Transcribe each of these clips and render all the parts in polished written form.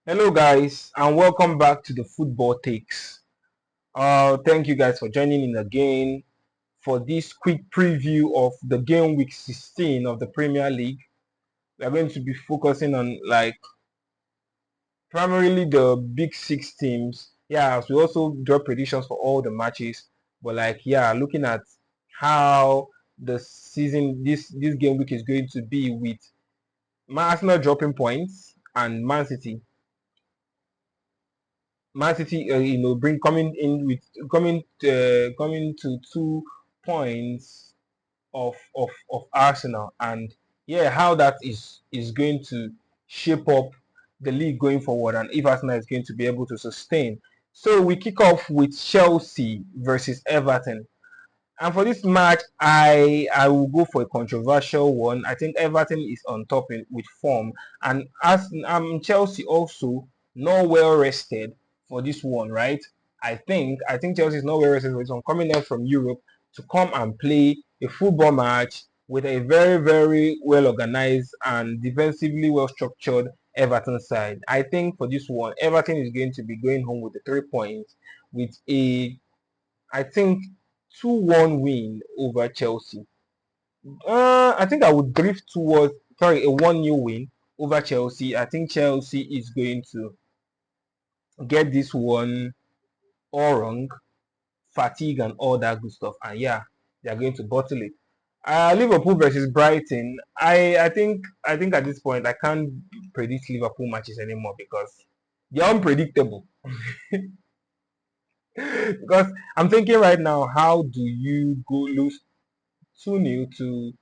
Hello, guys, and welcome back to the Football Takes. Thank you guys for joining in again for this quick preview of the game week 16 of the Premier League. We are going to be focusing on primarily the big six teams. Yeah, so we also draw predictions for all the matches, but looking at how the season this game week is going to be with Arsenal dropping points and Man City, bring coming in with coming to 2 points of Arsenal, and yeah, how that is going to shape up the league going forward, and if Arsenal is going to be able to sustain. So we kick off with Chelsea versus Everton, and for this match, I will go for a controversial one. I think Everton is on top with form, and as Chelsea also not well rested for this one, right? I think Chelsea is not well rested for this one, coming out from Europe to come and play a football match with a very well organized and defensively well structured Everton side. I think for this one, Everton is going to be going home with the 3 points with a I think 2-1 win over Chelsea. I think I would drift towards a 1-0 win over Chelsea. I think Chelsea is going to get this one all wrong, fatigue and all that good stuff. And yeah, they are going to bottle it. Liverpool versus Brighton. I think at this point I can't predict Liverpool matches anymore because they're unpredictable. Because I'm thinking right now, how do you go lose 2-0 to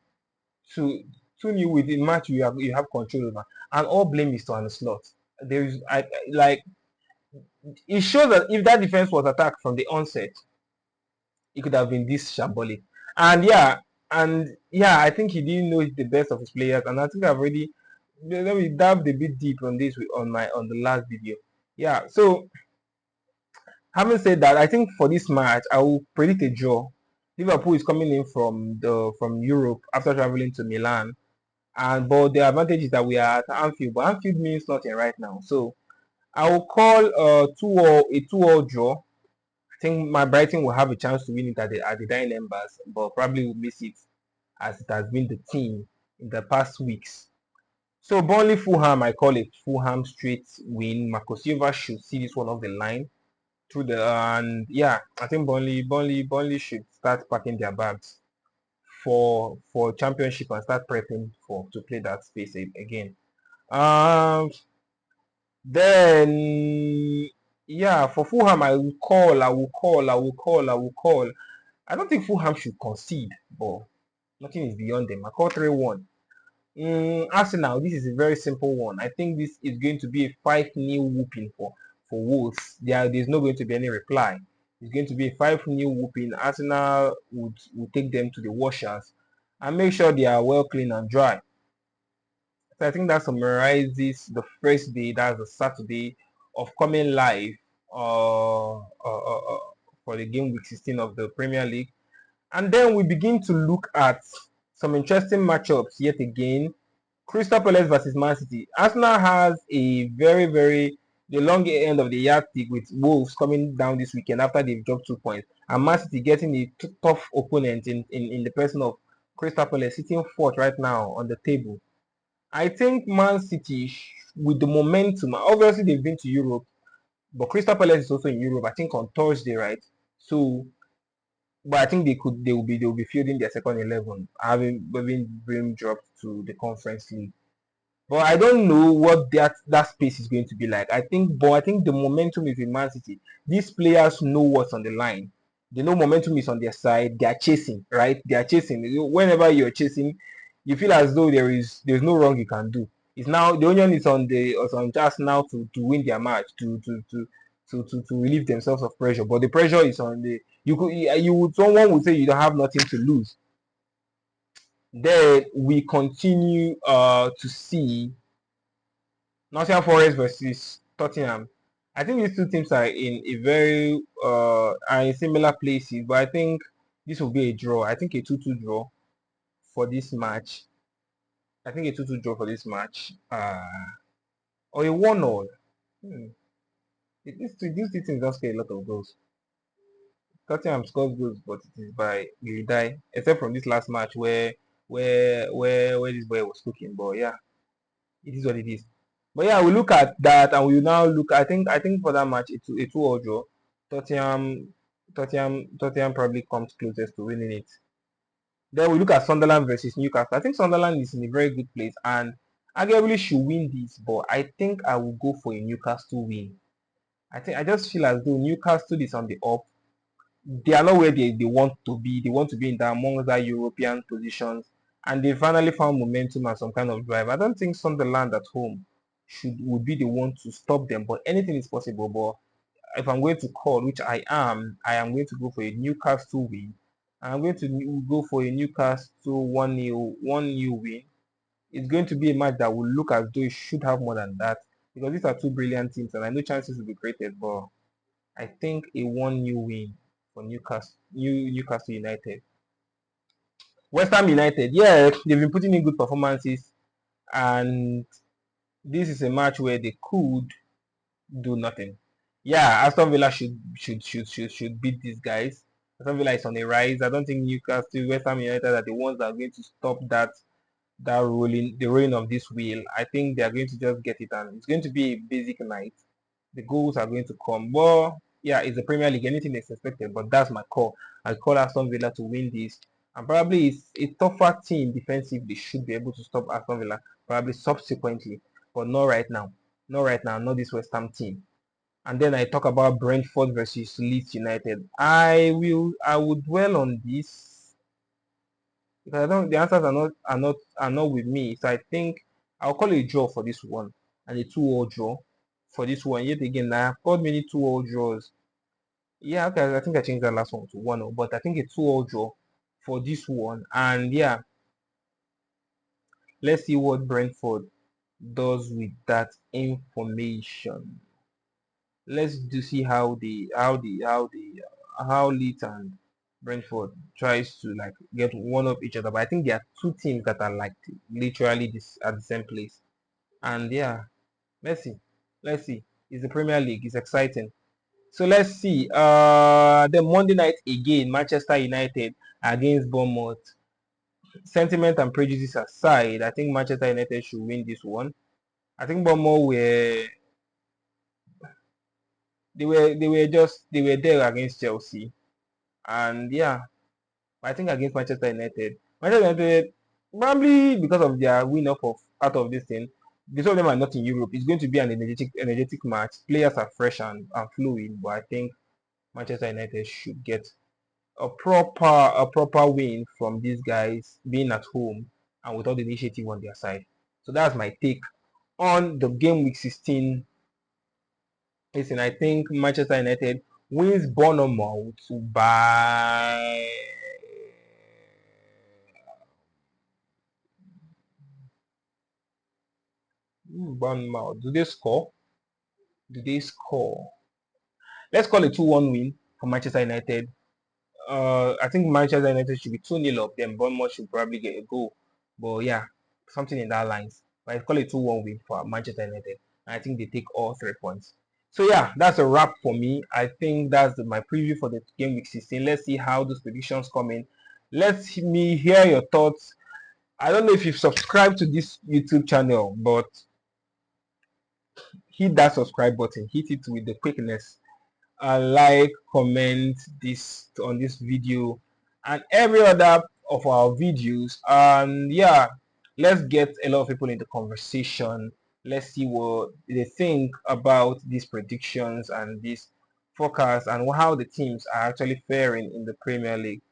2-0 with a match you have control over, and all blame is to an slot. There is like it shows that if that defense was attacked from the onset, it could have been this shambolic. And I think he didn't know the best of his players, and I think I've already let me dive a bit deep on this on the last video. Yeah, so having said that, I think for this match I will predict a draw. Liverpool is coming in from Europe after traveling to Milan. And but the advantage is that we are at Anfield, but Anfield means nothing right now. So I will call a 2-all draw. I think my Brighton will have a chance to win it at the dying embers, but probably will miss it as it has been the team in the past weeks. So Burnley Fulham, I call it Fulham straight win. Marco Silva should see this one off the line through the and yeah, I think Burnley should start packing their bags for championship and start prepping for to play that space again. Um, then yeah, for Fulham, I will call. I don't think Fulham should concede, but nothing is beyond them. I call 3-1. Arsenal, this is a very simple one. I think this is going to be a 5-0 whooping for Wolves. There's not going to be any reply. It's going to be a 5-0 whooping. Arsenal would take them to the washers and make sure they are well clean and dry. So I think that summarizes the first day, that's the Saturday of coming live for the game week 16 of the Premier League. And then we begin to look at some interesting matchups yet again. Crystal Palace versus Man City. Arsenal has a very the long end of the yardstick with Wolves coming down this weekend after they've dropped 2 points, and Man City getting a tough opponent in the person of Crystal Palace, sitting fourth right now on the table. I think Man City, with the momentum, obviously they've been to Europe, but Crystal Palace is also in Europe. I think on Thursday, right? So, but I think they will be fielding their second 11, having been dropped to the Conference League. But I don't know what that space is going to be like. I think the momentum is in Man City. These players know what's on the line. They know momentum is on their side. They are chasing, right? They are chasing. Whenever you're chasing, you feel as though there's no wrong you can do. It's now the onion is on just now to win their match to relieve themselves of pressure. But the pressure is on the you would someone would say you don't have nothing to lose. Then we continue to see Nottingham Forest versus Tottenham. I think these two teams are in a very are in similar places, but I think this will be a draw. I think a 2-2 draw for this match. I think a 2-2 draw for this match. Or a 1-1. Hmm. These two teams don't score a lot of goals. Tottenham scores goals, but it is by will die. Except from this last match where this boy was cooking. But yeah, it is what it is. But yeah, we look at that and we now look. I think for that match, it's a 2-2 draw. Tottenham, Tottenham probably comes closest to winning it. Then we look at Sunderland versus Newcastle. I think Sunderland is in a very good place and arguably should win this, but I think I will go for a Newcastle win. I just feel as though Newcastle is on the up. They are not where they want to be. They want to be in the among the European positions, and they finally found momentum and some kind of drive. I don't think Sunderland at home would be the one to stop them, but anything is possible. But if I'm going to call, which I am going to go for a Newcastle win. I'm going to go for a Newcastle 1-0 win. It's going to be a match that will look as though it should have more than that because these are two brilliant teams and I know chances will be created, but I think a 1-0 win for Newcastle United. West Ham United, yeah, they've been putting in good performances and this is a match where they could do nothing. Yeah, Aston Villa should beat these guys. Aston Villa is on a rise. I don't think Newcastle, West Ham United are the ones that are going to stop the rolling of this wheel. I think they are going to just get it, and it's going to be a basic night. The goals are going to come. Well, yeah, it's the Premier League. Anything is expected, but that's my call. I call Aston Villa to win this, and probably it's a tougher team defensively should be able to stop Aston Villa. Probably subsequently, but not right now. Not right now. Not this West Ham team. And then I talk about Brentford versus Leeds United. I would dwell on this because I don't the answers are not with me. So I think I'll call it a draw for this one and a 2-2 draw for this one. Yet again, I have called many 2-2 draws. Yeah, okay, I think I changed that last one to 1-0, but I think a 2-2 draw for this one. And yeah, let's see what Brentford does with that information. Let's do see how Leeds and Brentford tries to like get one of each other. But I think there are two teams that are like literally this at the same place. And yeah, let's see. Let's see. It's the Premier League. It's exciting. So let's see. The Monday night again, Manchester United against Bournemouth. Sentiment and prejudice aside, I think Manchester United should win this one. I think Bournemouth they were there against Chelsea. And yeah, I think against Manchester United probably because of their win off of out of this thing. These of them are not in Europe. It's going to be an energetic match. Players are fresh and fluid, but I think Manchester United should get a proper win from these guys being at home and with all the initiative on their side. So that's my take on the game week 16. Listen, I think Manchester United wins Bournemouth by Bournemouth. Do they score? Do they score? Let's call it 2-1 win for Manchester United. I think Manchester United should be 2-0 up. Then Bournemouth should probably get a goal. But yeah, something in that lines. But I call it 2-1 win for Manchester United. And I think they take all 3 points. So yeah, that's a wrap for me. I think that's my preview for the game week 16. Let's see how those predictions come in. Let me hear your thoughts. I don't know if you've subscribed to this YouTube channel, but hit that subscribe button. Hit it with the quickness. Like, comment this on this video and every other of our videos. And yeah, let's get a lot of people in the conversation. Let's see what they think about these predictions and this forecast and how the teams are actually faring in the Premier League.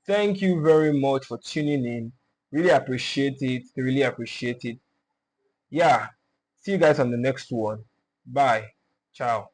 Thank you very much for tuning in. Really appreciate it. Really appreciate it. Yeah. See you guys on the next one. Bye. Ciao.